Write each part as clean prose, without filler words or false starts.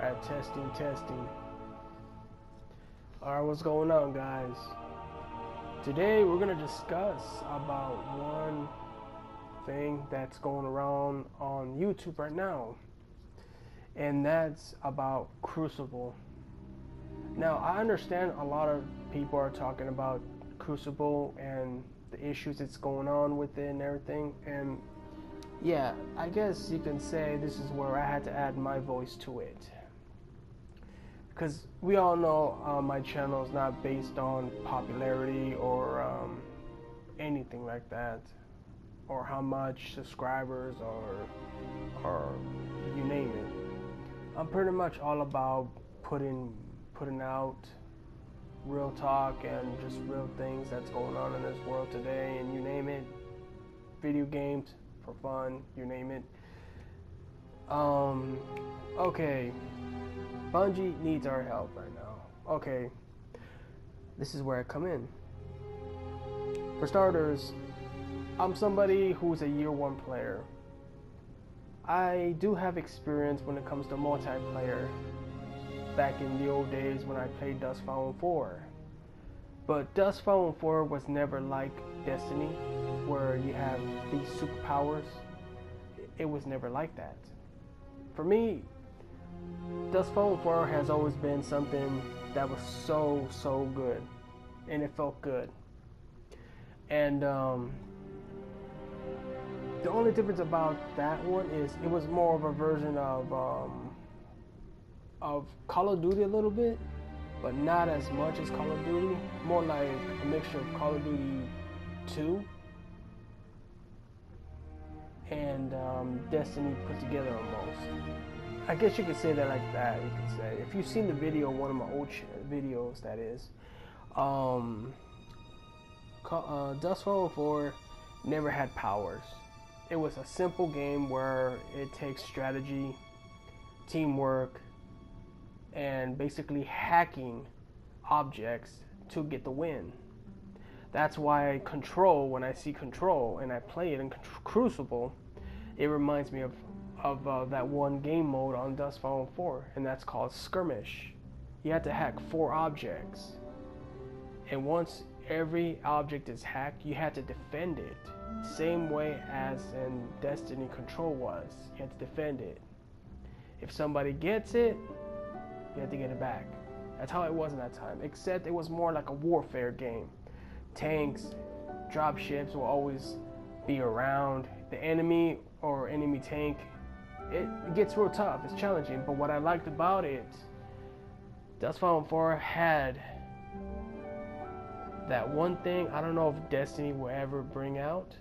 Alright, testing, testing. Alright, what's going on, guys? Today we're gonna discuss about one thing that's going around on YouTube right now, and that's about Crucible. Now, I understand a lot of people are talking about Crucible and the issues that's going on with it and everything, and yeah, I guess you can say this is where I had to add my voice to it. Because we all know my channel is not based on popularity or anything like that, or how much subscribers or you name it. I'm pretty much all about putting out real talk and just real things that's going on in this world today, and you name it. Video games for fun, you name it. Okay. Bungie needs our help right now. Okay, this is where I come in. For starters, I'm somebody who's a year one player. I do have experience when it comes to multiplayer back in the old days when I played Dustbound 4. But Dustbound 4 was never like Destiny, where you have these superpowers. It was never like that. For me, Dustbound 4 has always been something that was so good, and it felt good. And the only difference about that one is it was more of a version of Call of Duty a little bit, but not as much as Call of Duty. More like a mixture of Call of Duty 2 and Destiny put together almost. I guess you could say that like that. You could say, if you've seen the video, one of my old videos, that is, Dustbound 4 never had powers. It was a simple game where it takes strategy, teamwork, and basically hacking objects to get the win. That's why Control, when I see Control and I play it in Crucible, it reminds me of that one game mode on Dustbound 4, and that's called Skirmish. You have to hack 4 objects, and once every object is hacked, you have to defend it. Same way as in Destiny Control was. You have to defend it. If somebody gets it, you have to get it back. That's how it was in that time, except it was more like a warfare game. Tanks, dropships will always be around. The enemy or enemy tank, it gets real tough, it's challenging, but what I liked about it, Dustbound 4 had that one thing I don't know if Destiny will ever bring out,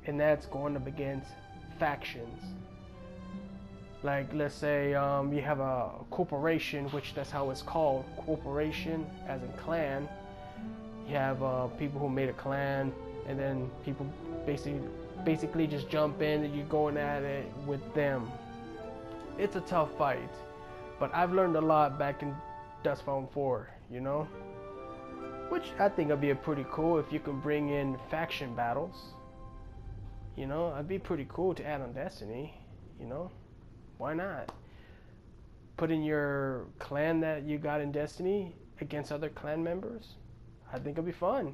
and that's going up against factions. Like, let's say you have a corporation, which that's how it's called, corporation as in clan. You have people who made a clan, and then people basically just jump in and you're going at it with them. It's a tough fight, but I've learned a lot back in Dustbound 4, you know, which I think would be pretty cool if you can bring in faction battles. You know, it'd be pretty cool to add on Destiny, you know, why not? Put in your clan that you got in Destiny against other clan members. I think it'd be fun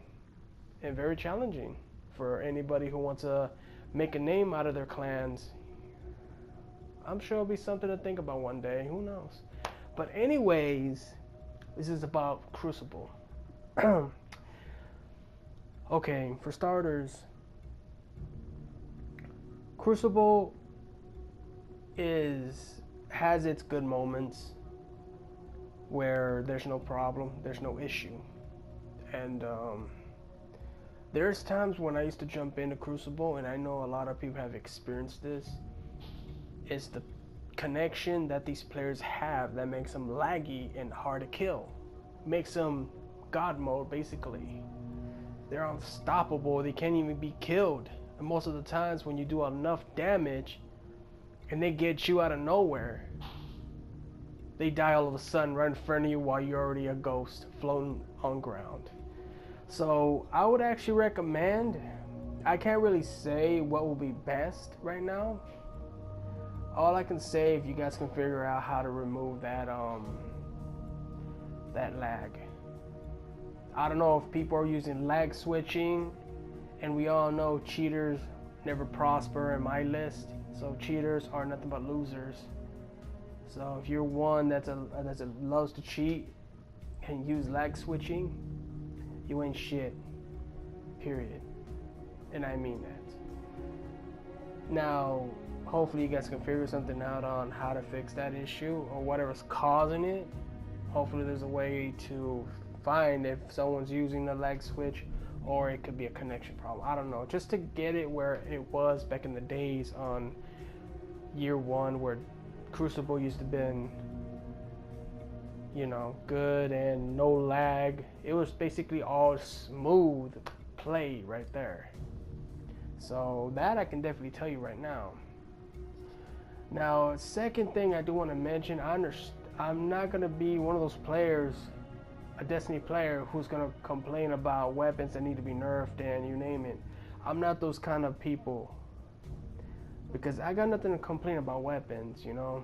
and very challenging for anybody who wants to make a name out of their clans. I'm sure it'll be something to think about one day, who knows. But anyways, this is about Crucible. Okay, for starters, Crucible has its good moments where there's no problem, there's no issue. And there's times when I used to jump into Crucible, and I know a lot of people have experienced this. It's the connection that these players have that makes them laggy and hard to kill. Makes them God mode, basically. They're unstoppable, they can't even be killed. And most of the times when you do enough damage and they get you out of nowhere, they die all of a sudden right in front of you while you're already a ghost floating on ground. So I would actually recommend, I can't really say what will be best right now. all I can say, if you guys can figure out how to remove that that lag. I don't know if people are using lag switching, and we all know cheaters never prosper in my list. So cheaters are nothing but losers. So if you're one that loves to cheat and use lag switching, you ain't shit. Period. And I mean that. Now, hopefully you guys can figure something out on how to fix that issue or whatever's causing it. Hopefully there's a way to find if someone's using the lag switch, or it could be a connection problem. I don't know. Just to get it where it was back in the days on year one, where Crucible used to been, you know, good and no lag. It was basically all smooth play right there. So that I can definitely tell you right now. Now, second thing I do want to mention, I'm not going to be one of those players, a Destiny player, who's going to complain about weapons that need to be nerfed and you name it. I'm not those kind of people, because I got nothing to complain about weapons, you know.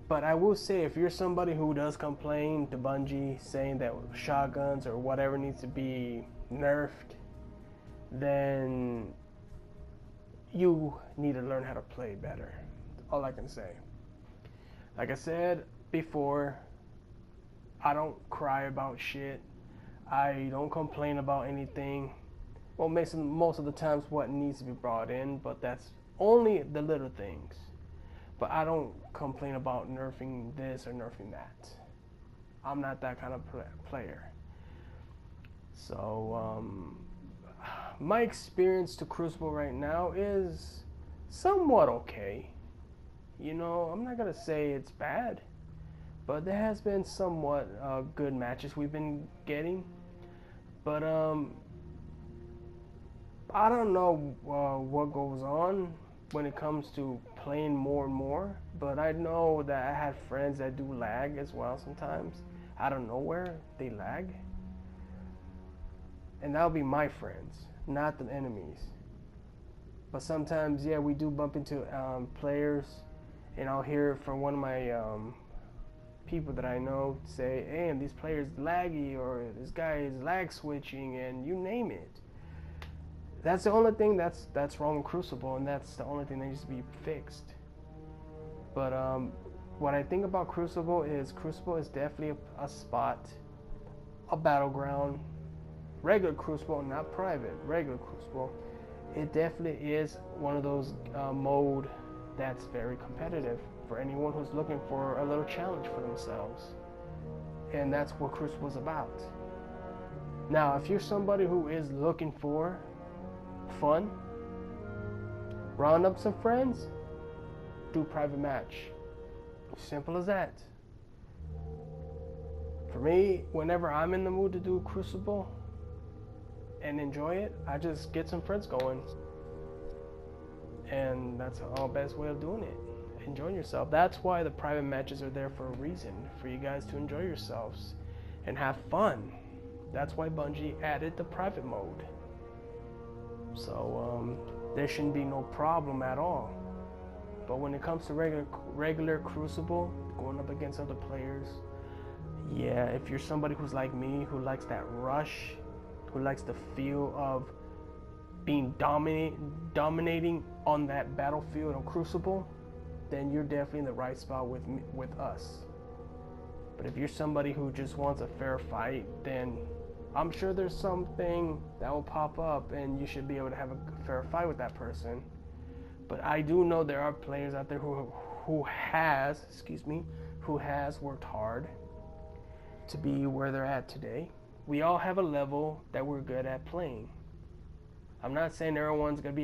But I will say, if you're somebody who does complain to Bungie saying that shotguns or whatever needs to be nerfed, then you need to learn how to play better. All I can say. Like I said before, I don't cry about shit. I don't complain about anything. Well, most of the times what needs to be brought in, but that's only the little things. But I don't complain about nerfing this or nerfing that. I'm not that kind of player. So, my experience to Crucible right now is somewhat okay. You know, I'm not gonna say it's bad, but there has been somewhat good matches we've been getting. But I don't know what goes on when it comes to playing more and more, but I know that I have friends that do lag as well sometimes. Out of nowhere, they lag. And that'll be my friends, not the enemies. But sometimes, yeah, we do bump into players, and I'll hear from one of my people that I know say, hey, these players laggy, or this guy is lag switching, and you name it. That's the only thing that's wrong with Crucible, and that's the only thing that needs to be fixed. But what I think about Crucible is definitely a spot, a battleground. Regular Crucible, not private, regular Crucible. It definitely is one of those mode that's very competitive for anyone who's looking for a little challenge for themselves. And that's what Crucible is about. Now, if you're somebody who is looking for fun, round up some friends, do private match. Simple as that. For me, whenever I'm in the mood to do Crucible and enjoy it, I just get some friends going. And that's the best way of doing it. Enjoying yourself. That's why the private matches are there for a reason. For you guys to enjoy yourselves and have fun. That's why Bungie added the private mode. So there shouldn't be no problem at all. But when it comes to regular Crucible, going up against other players, yeah, if you're somebody who's like me, who likes that rush, who likes the feel of being dominating on that battlefield on Crucible, then you're definitely in the right spot with us. But if you're somebody who just wants a fair fight, then I'm sure there's something that will pop up and you should be able to have a fair fight with that person. But I do know there are players out there who has worked hard to be where they're at today. We all have a level that we're good at playing. I'm not saying everyone's going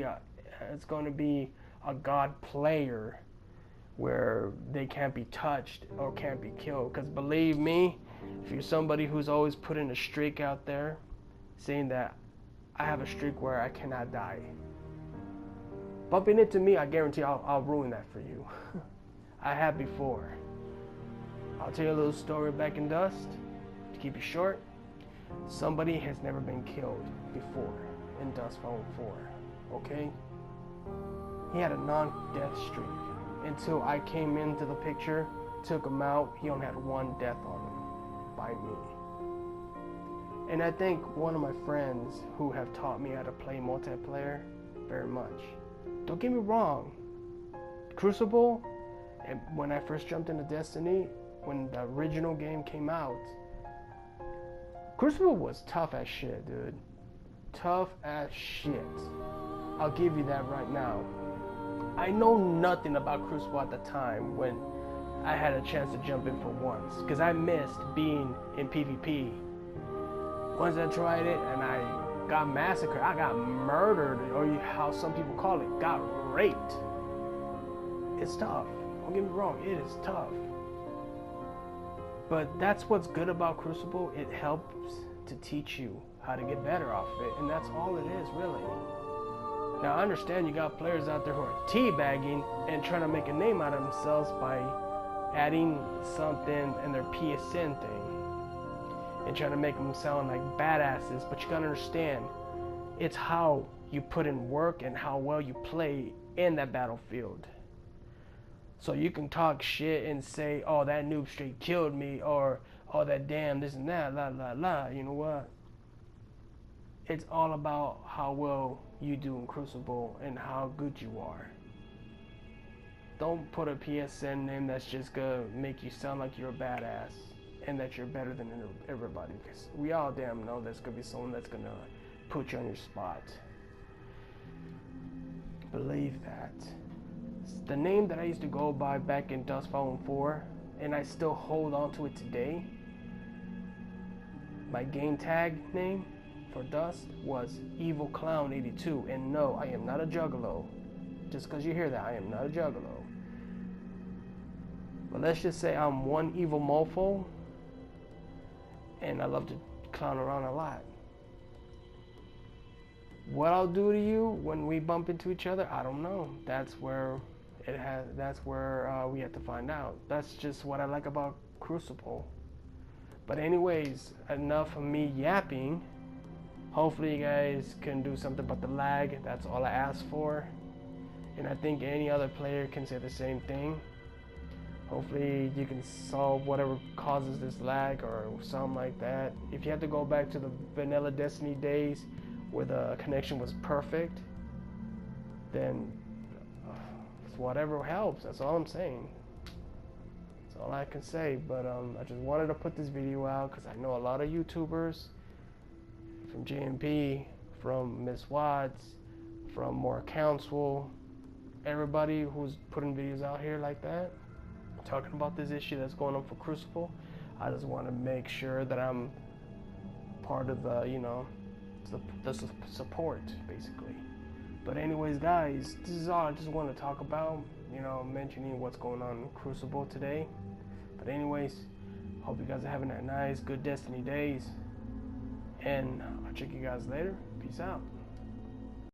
to be a god player where they can't be touched or can't be killed. Because believe me, if you're somebody who's always putting a streak out there, saying that I have a streak where I cannot die, bumping into me, I guarantee I'll ruin that for you. I have before. I'll tell you a little story back in Dust, to keep it short. Somebody has never been killed before in Dust Phone 4, okay? He had a non-death streak until I came into the picture, took him out. He only had one death on him by me. And I thank one of my friends who have taught me how to play multiplayer very much. Don't get me wrong, Crucible, and when I first jumped into Destiny, when the original game came out, Crucible was tough as shit, dude. Tough as shit. I'll give you that right now. I know nothing about Crucible at the time when I had a chance to jump in for once, because I missed being in PvP. Once I tried it and I got massacred, I got murdered, or how some people call it, got raped. It's tough. Don't get me wrong, it is tough. But that's what's good about Crucible. It helps to teach you how to get better off of it, and that's all it is, really. Now, I understand you got players out there who are teabagging and trying to make a name out of themselves by adding something in their PSN thing and trying to make them sound like badasses, but you gotta understand, it's how you put in work and how well you play in that battlefield. So you can talk shit and say, oh, that noob straight killed me, or oh, that damn this and that, la la la. You know what? It's all about how well you do in Crucible and how good you are. Don't put a PSN name that's just gonna make you sound like you're a badass and that you're better than everybody, because we all damn know there's gonna be someone that's gonna put you on your spot. Believe that. The name that I used to go by back in Dust Fallen 4, and I still hold on to it today, my game tag name for Dust was Evil Clown 82, and no, I am not a juggalo. Just because you hear that, I am not a juggalo. But let's just say I'm one evil mofo, and I love to clown around a lot. What I'll do to you when we bump into each other, I don't know. That's where we have to find out. That's just what I like about Crucible. But anyways, enough of me yapping. Hopefully you guys can do something about the lag. That's all I ask for. And I think any other player can say the same thing. Hopefully you can solve whatever causes this lag or something like that. If you have to go back to the vanilla Destiny days where the connection was perfect, then whatever helps. That's all I'm saying. That's all I can say. But I just wanted to put this video out because I know a lot of YouTubers from JMP, from Miss Watts, from More Counsel, everybody who's putting videos out here like that, talking about this issue that's going on for Crucible. I just want to make sure that I'm part of the, the support, basically. But anyways, guys, this is all I just want to talk about, mentioning what's going on in Crucible today. But anyways, hope you guys are having a nice, good Destiny days. And I'll check you guys later. Peace out.